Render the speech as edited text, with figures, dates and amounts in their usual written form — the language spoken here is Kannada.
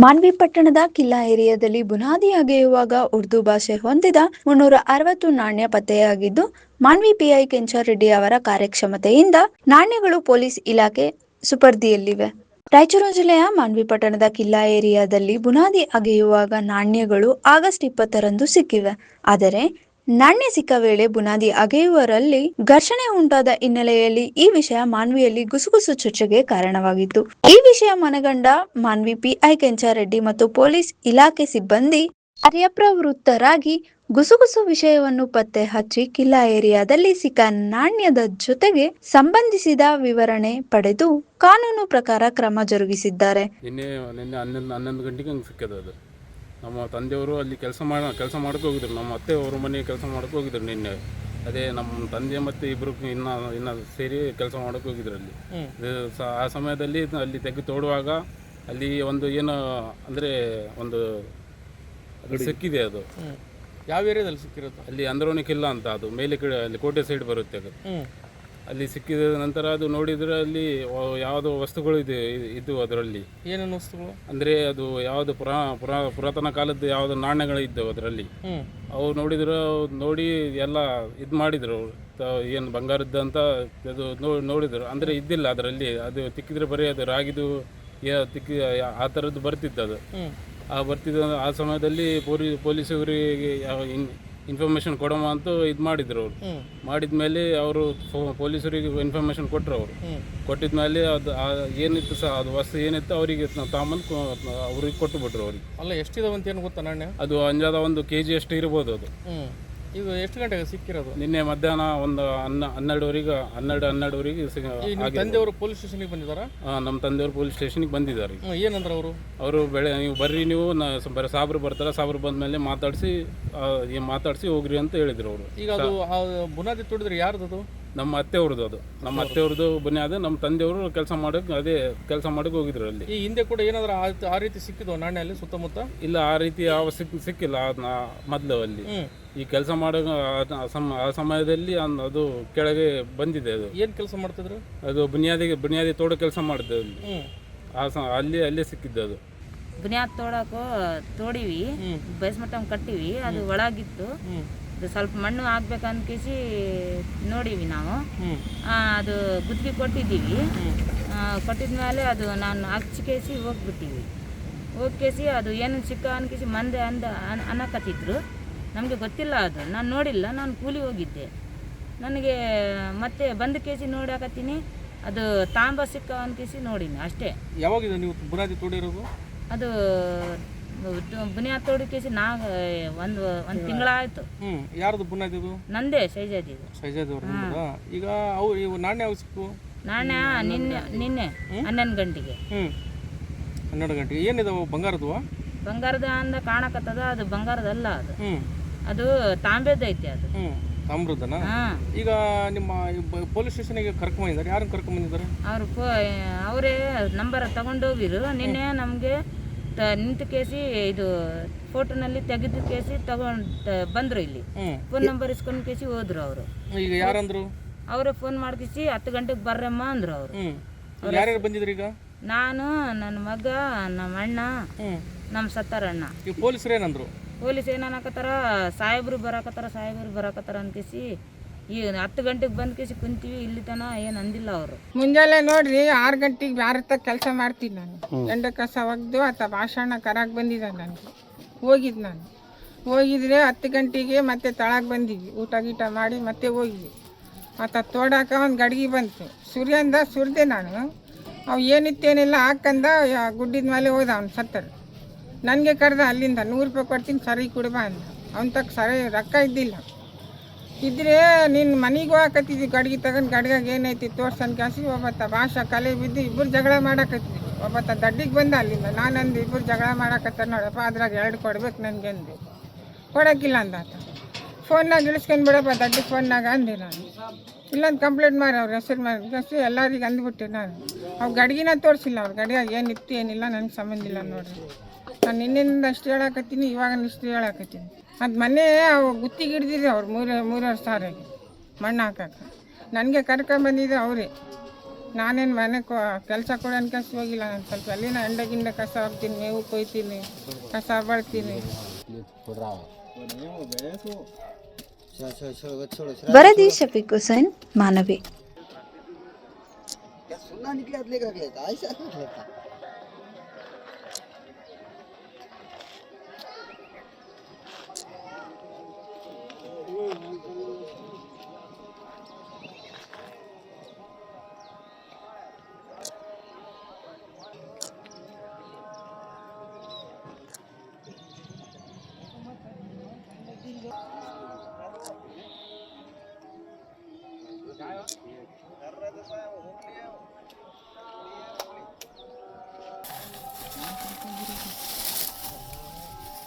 ಮಾನ್ವಿ ಪಟ್ಟಣದ ಕಿಲ್ಲಾ ಏರಿಯಾದಲ್ಲಿ ಬುನಾದಿ ಅಗೆಯುವಾಗ ಉರ್ದು ಭಾಷೆ ಹೊಂದಿದ 360 ನಾಣ್ಯ ಪತ್ತೆಯಾಗಿದ್ದು, ಮಾನ್ವಿ ಪಿಐ ಕೆಂಚಾರೆಡ್ಡಿ ಅವರ ಕಾರ್ಯಕ್ಷಮತೆಯಿಂದ ನಾಣ್ಯಗಳು ಪೊಲೀಸ್ ಇಲಾಖೆ ಸುಪರ್ದಿಯಲ್ಲಿವೆ. ರಾಯಚೂರು ಜಿಲ್ಲೆಯ ಮಾನ್ವಿ ಪಟ್ಟಣದ ಕಿಲ್ಲಾ ಏರಿಯಾದಲ್ಲಿ ಬುನಾದಿ ಅಗೆಯುವಾಗ ನಾಣ್ಯಗಳು ಆಗಸ್ಟ್ 20ರಂದು ಸಿಕ್ಕಿವೆ. ಆದರೆ ನಾಣ್ಯ ಸಿಕ್ಕ ವೇಳೆ ಬುನಾದಿ ಅಗೆಯುವರಲ್ಲಿ ಘರ್ಷಣೆ ಉಂಟಾದ ಹಿನ್ನೆಲೆಯಲ್ಲಿ ಈ ವಿಷಯ ಮಾನ್ವಿಯಲ್ಲಿ ಗುಸುಗುಸು ಚರ್ಚೆಗೆ ಕಾರಣವಾಗಿತ್ತು. ಈ ವಿಷಯ ಮನಗಂಡ ಮಾನ್ವಿ ಪಿಐ ಕೆಂಚಾರೆಡ್ಡಿ ಮತ್ತು ಪೊಲೀಸ್ ಇಲಾಖೆ ಸಿಬ್ಬಂದಿ ಕಾರ್ಯಪ್ರವೃತ್ತರಾಗಿ ಗುಸುಗುಸು ವಿಷಯವನ್ನು ಪತ್ತೆ ಹಚ್ಚಿ ಕಿಲ್ಲಾ ಏರಿಯಾದಲ್ಲಿ ಸಿಕ್ಕ ನಾಣ್ಯದ ಜೊತೆಗೆ ಸಂಬಂಧಿಸಿದ ವಿವರಣೆ ಪಡೆದು ಕಾನೂನು ಪ್ರಕಾರ ಕ್ರಮ ಜರುಗಿಸಿದ್ದಾರೆ. ನಿನ್ನೆ 11 ಗಂಟೆಗೆ ಹಂಗೆ ಸಿಕ್ಕದ ಅದು. ನಮ್ಮ ತಂದೆಯವರು ಅಲ್ಲಿ ಕೆಲಸ ಮಾಡೋಕ್ಕೆ ಹೋಗಿದ್ರು. ನಮ್ಮ ಅತ್ತೆಯವರು ಮನೆ ಕೆಲಸ ಮಾಡೋಕ್ಕೆ ಹೋಗಿದ್ರು ನಿನ್ನೆ. ಅದೇ ನಮ್ಮ ತಂದೆ ಮತ್ತು ಇಬ್ಬರು ಇನ್ನು ಸೇರಿ ಕೆಲಸ ಮಾಡೋಕ್ಕೆ ಹೋಗಿದ್ರು ಅಲ್ಲಿ. ಆ ಸಮಯದಲ್ಲಿ ಅಲ್ಲಿ ತೆಗೆದು ತೋಡುವಾಗ ಅಲ್ಲಿ ಒಂದು ಏನು ಅಂದರೆ ಒಂದು ಸಿಕ್ಕಿದೆ. ಅದು ಯಾವ ಏರಿಯಾದಲ್ಲಿ ಸಿಕ್ಕಿರೋದು? ಅಲ್ಲಿ ಅಂದ್ರೋನಿ ಕಿಲ್ಲಾ ಅಂತ, ಅದು ಮೇಲೆ ಕಡೆ ಅಲ್ಲಿ ಕೋಟೆ ಸೈಡ್ ಬರುತ್ತೆ. ಅದು ಅಲ್ಲಿ ಸಿಕ್ಕಿದ ನಂತರ ಅದು ನೋಡಿದರೆ ಅಲ್ಲಿ ಯಾವುದೋ ವಸ್ತುಗಳು ಇದ್ದು ಅದರಲ್ಲಿ. ಏನೇನು ವಸ್ತುಗಳು ಅಂದರೆ ಅದು ಯಾವುದು ಪುರಾತನ ಕಾಲದ್ದು ಯಾವುದು ನಾಣ್ಯಗಳು ಇದ್ದವು ಅದರಲ್ಲಿ. ಅವು ನೋಡಿ ಎಲ್ಲ ಇದು ಮಾಡಿದರು. ಏನು ಬಂಗಾರದ್ದು ಅಂತ ಅದು ನೋಡಿದರು. ಅಂದರೆ ಇದ್ದಿಲ್ಲ ಅದರಲ್ಲಿ. ಅದು ತಿಕ್ಕಿದ್ರೆ ಬರೀ ಅದು ರಾಗಿದು ಆ ಥರದ್ದು ಬರ್ತಿತ್ತು ಅದು. ಆ ಸಮಯದಲ್ಲಿ ಪೊಲೀಸವರಿಗೆ ಇನ್ಫಾರ್ಮೇಷನ್ ಕೊಡೋಮ ಅಂತ ಇದು ಮಾಡಿದ್ರು. ಅವರು ಮಾಡಿದ ಮೇಲೆ ಅವರು ಪೊಲೀಸರಿಗೆ ಇನ್ಫಾರ್ಮೇಷನ್ ಕೊಟ್ಟರು. ಅವರು ಕೊಟ್ಟಿದ ಮೇಲೆ ಅದು ಏನಿತ್ತು ಸಹ ಅದು ವಸ್ತು ಏನಿತ್ತು ಅವರಿಗೆ ತಾಂಬಂದು ಅವ್ರಿಗೆ ಕೊಟ್ಟುಬಿಟ್ರು. ಅವ್ರಿಗೆ ಅಲ್ಲ, ಎಷ್ಟಿದಾವಂತ ಏನು ಗೊತ್ತಾ ನಾಣ್ಯ? ಅದು ಅಂಜಾದ 1 kg ಅಷ್ಟು ಇರ್ಬೋದು. ಅದು ಇದು ಎಷ್ಟು ಗಂಟೆಗೆ ಸಿಕ್ಕಿರೋದು? ನಿನ್ನೆ ಮಧ್ಯಾಹ್ನ ಒಂದು 12ವರೆಗೆ ತಂದೆಯವರು ಪೊಲೀಸ್ ಸ್ಟೇಷನ್ಗೆ ಬಂದಿದ್ದಾರಾ? ನಮ್ಮ ತಂದೆಯವರು ಪೊಲೀಸ್ ಸ್ಟೇಷನ್ಗೆ ಬಂದಿದ್ದಾರೆ. ಏನಂದ್ರೆ ಅವರು ನೀವು ಬರ್ರಿ, ನೀವು ಬರೀ ಸಾಬ್ರು ಬರ್ತಾರೆ, ಸಾಬ್ರು ಬಂದ ಮೇಲೆ ಮಾತಾಡಿಸಿ ಹೋಗ್ರಿ ಅಂತ ಹೇಳಿದ್ರು ಅವರು. ಈಗ ಅದು ಬುನಾದಿ ತೊಡಿದ್ರೆ ಯಾರ್ದು? ನಮ್ಮ ಅತ್ತೆಯವ್ರದ್ದು. ಅದು ನಮ್ಮ ಅತ್ತೆಯವ್ರದ್ದು ಬುನಾದಿ. ನಮ್ಮ ತಂದೆಯವರು ಕೆಲಸ ಮಾಡೋಕ್ಕೆ ಹೋಗಿದ್ರು ಅಲ್ಲಿ. ಈ ಹಿಂದೆ ಕೂಡ ಏನಾದರೂ ಆ ರೀತಿ ಸಿಕ್ಕಿದ್ವು ನಾಣ್ಯ ಅಲ್ಲಿ ಸುತ್ತಮುತ್ತ? ಇಲ್ಲ, ಆ ರೀತಿ ಯಾವ ಸಿಕ್ಕಿಲ್ಲ ಮೊದಲು ಅಲ್ಲಿ. ಈ ಕೆಲಸ ಮಾಡೋ ಆ ಸಮಯದಲ್ಲಿ ಅದು ಕೆಳಗೆ ಬಂದಿದೆ. ಅದು ಏನು ಕೆಲಸ ಮಾಡ್ತಿದ್ರು? ಅದು ಬುನಿಯಾದಿ ತೋಡೋ ಕೆಲಸ ಮಾಡಿದ್ದೆ ಅಲ್ಲಿ. ಅಲ್ಲೇ ಸಿಕ್ಕಿದ್ದು ಅದು. ಬುನಿಯಾದ್ ತೋಡಿವಿ, ಬೇಸ್ಮಟ್ಟ ಕಟ್ಟಿವಿ. ಅದು ಒಳಗಿತ್ತು. ಅದು ಸ್ವಲ್ಪ ಮಣ್ಣು ಹಾಕ್ಬೇಕಂದ್ಕೇಸಿ ನೋಡಿವಿ ನಾವು. ಅದು ಗುತ್ತಿಗೆ ಕೊಟ್ಟಿದ್ದೀವಿ. ಕೊಟ್ಟಿದ್ಮೇಲೆ ಅದು ನಾನು ಹಚ್ಕೇಸಿ ಹೋಗ್ಕೇಸಿ ಅದು ಏನು ಸಿಕ್ಕ ಅನ್ಕೇಸಿ ಮಂದೆ ಅನ್ನಕತ್ತಿದ್ರು. ನಮಗೆ ಗೊತ್ತಿಲ್ಲ, ಅದು ನಾನು ನೋಡಿಲ್ಲ. ನಾನು ಕೂಲಿ ಹೋಗಿದ್ದೆ. ನನಗೆ ಮತ್ತೆ ಬಂದು ಕೇಸಿ ನೋಡಾಕತ್ತೀನಿ, ಅದು ತಾಂಬ ಸಿಕ್ಕ ಅನ್ಕೇಸಿ ನೋಡಿನಿ ಅಷ್ಟೇ. ಯಾವಾಗಿದೆ ನೀವು ಬುನಾದಿ ತೋಡಿರೋದು? ಅದು ಬುನಿಯಾದ್ ತೋಡಿ ಕೇಸಿ ಒಂದು ತಿಂಗಳಾಯ್ತು. ಯಾರ್ದು ಬುನಾದಿ? ನಂದೇ, ಶೈಜಾದಿ. ಈಗ ಅವು ನಾಣ್ಯ ಯಾವ ಸಿಕ್ಕು? ನಾಣ್ಯ ನಿನ್ನೆ 11 ಗಂಟೆಗೆ. 12 ಗಂಟೆಗೆ ಏನಿದಾವು? ಬಂಗಾರದ ಅಂದ ಕಾಣಕತ್ತದ. ಅದು ಬಂಗಾರದಲ್ಲ, ಅದು ತಾಂಬೆದೈತೆ. ಅದು ತಾಮ್ರದನ? ಈಗ ನಿಮ್ಮ ಪೊಲೀಸ್ ಸ್ಟೇಷನ್ಗೆ ಕರ್ಕೊಂಬಂದಿದ್ದಾರೆ. ಯಾರನ್ನು ಕರ್ಕೊಂಬಂದಿದ್ದಾರೆ? ಅವರೇ ನಂಬರ್ ತಗೊಂಡೋಗಿರು. ನಿನ್ನೆ ನಮಗೆ ನಿಂತು ಕೇಸಿ ಇದು ಫೋಟೋನಲ್ಲಿ ತೆಗೆದು ಕೇಸಿ ಬಂದರು. ಇಲ್ಲಿ ಫೋನ್ ನಂಬರ್ ಇಸ್ಕೊಂಡು ಕೇಸಿ ಹೋದ್ರು ಅವರು. ಈಗ ಯಾರಂದ್ರು? ಅವರೇ ಫೋನ್ ಮಾಡ್ಕೇಸಿ 10 ಗಂಟೆಗೆ ಬರ್ರಮ್ಮ ಅಂದ್ರು ಅವರು. ಯಾರ್ಯಾರು ಬಂದಿದ್ರು? ಈಗ ನಾನು, ನನ್ನ ಮಗ, ನಮ್ಮ ಅಣ್ಣ, ನಮ್ಮ ಸತ್ತಾರಣ್ಣ. ಈ ಪೊಲೀಸರು ಏನಂದ್ರು? ಪೊಲೀಸ್ ಏನನ್ನಕತ್ತಾರ, ಸಾಹೇಬ್ರು ಬರಾಕತ್ತಾರ ಅನ್ಕೇಸಿ ಈ 10 ಗಂಟೆಗೆ ಬಂದು ಕೇಸಿ ಕುಂತೀವಿ. ಇಲ್ಲಿ ತನ ಏನು ಅಂದಿಲ್ಲ ಅವರು. ಮುಂಜಾನೆ ನೋಡ್ರಿ 6 ಗಂಟೆಗೆ ಭಾರತ ಕೆಲಸ ಮಾಡ್ತೀನಿ ನಾನು. ಎಂಡ ಕಸ ಒಗ್ದು ಆತ ಭಾಷಣ ಕರಾಕ್ ಬಂದಿದ್ದ. ನನಗೆ ನಾನು ಹೋಗಿದ್ರೆ 10 ಗಂಟೆಗೆ ಮತ್ತೆ ತಳಗೆ ಬಂದಿದ್ವಿ. ಊಟ ಗೀಟ ಮಾಡಿ ಮತ್ತೆ ಹೋಗಿದ್ವಿ. ಆತ ತೋಡಾಕ ಒಂದು ಗಡ್ಗೆ ಬಂತು. ಸುರಿದೆ ನಾನು. ಅವು ಏನಿತ್ತೇನಿಲ್ಲ ಹಾಕಂದ ಗುಡ್ಡಿದ ಮೇಲೆ ಹೋದ. ಅವ್ನು ಸತ್ತರು. ನನಗೆ ಕರೆದ ಅಲ್ಲಿಂದ 100 ರೂಪಾಯಿ ಕೊಡ್ತೀನಿ, ಸರಿ ಕುಡಿಬಾ ಅಂದ. ಅವ್ನು ಸರಿ ರೊಕ್ಕ ಇದ್ದಿಲ್ಲ. ಇದ್ರೆ ನಿನ್ನ ಮನೆಗೆ ಹೋಗಕತ್ತಿದ್ವಿ. ಗಡ್ಗೆ ತಗೊಂಡು ಗಡ್ಗಾಗ ಏನೈತಿ ತೋರ್ಸನ್ ಕಾಸಿ. ಒಬ್ಬತ್ತ ಭಾಷಾ ಕಲೆ ಬಿದ್ದು ಇಬ್ಬರು ಜಗಳ ಮಾಡಕತ್ತಿದ್ವಿ. ಒಬ್ಬತ್ತ ದಡ್ಡಿಗೆ ಬಂದ ಅಲ್ಲಿಂದ. ನಾನಂದು ಇಬ್ಬರು ಜಗಳ ಮಾಡಕತ್ತಾರ ನೋಡಪ್ಪ, ಅದ್ರಾಗ 2 ಕೊಡ್ಬೇಕು ನನಗೆ ಅಂದೆ. ಕೊಡೋಕ್ಕಿಲ್ಲ ಅಂದ ಆತ. ಫೋನ್ನಾಗ ಇಳಿಸ್ಕೊಂಡು ಬಿಡಪ್ಪ ದಡ್ಡಿ ಫೋನ್ನಾಗ ಅಂದೆ ನಾನು. ಇಲ್ಲೊಂದು ಕಂಪ್ಲೇಂಟ್ ಮಾಡಿ ಅವ್ರ ಹೆಸರು ಮಾಡಿ ಎಲ್ಲರಿಗೆ ಅಂದ್ಬಿಟ್ಟೆ ನಾನು. ಅವು ಗಡ್ಗಿನ ತೋರಿಸಿಲ್ಲ. ಅವ್ರ ಗಡಿಯಾಗ ಏನಿತ್ತು ಏನಿಲ್ಲ ನನಗೆ ಸಂಬಂಧ ಇಲ್ಲ ನೋಡ್ರಿ. ನಾನು ನಿನ್ನಿಂದ ಅಷ್ಟು ಹೇಳಾಕತ್ತೀನಿ, ಇವಾಗ ಇಷ್ಟು ಹೇಳಾಕತ್ತೀನಿ. ಅದು ಮೊನ್ನೆ ಅವು ಗುತ್ತಿಗೆ ಹಿಡ್ದಿದ್ದೆ ಅವ್ರು 3 ಸಾವಿರಕ್ಕೆ ಮಣ್ಣು ಹಾಕಕ್ಕೆ. ನನಗೆ ಕರ್ಕೊಂಬಂದಿದ್ದೆ ಅವರೇ. ನಾನೇನು ಮನೆ ಕೆಲಸ ಕೊಡೋ ಅನ್ಕಸ್ ಹೋಗಿಲ್ಲ. ನಾನು ಸ್ವಲ್ಪ ಅಲ್ಲಿನ ಎಂಡೆ ಕಸ ಹಾಕ್ತೀನಿ, ಮೇವು ಕೊಯ್ತೀನಿ, ಕಸ ಬಳ್ತೀನಿ. ವರದಿ ಶಫೀಕ್ ಹುಸೇನ್, ಮಾನವಿ.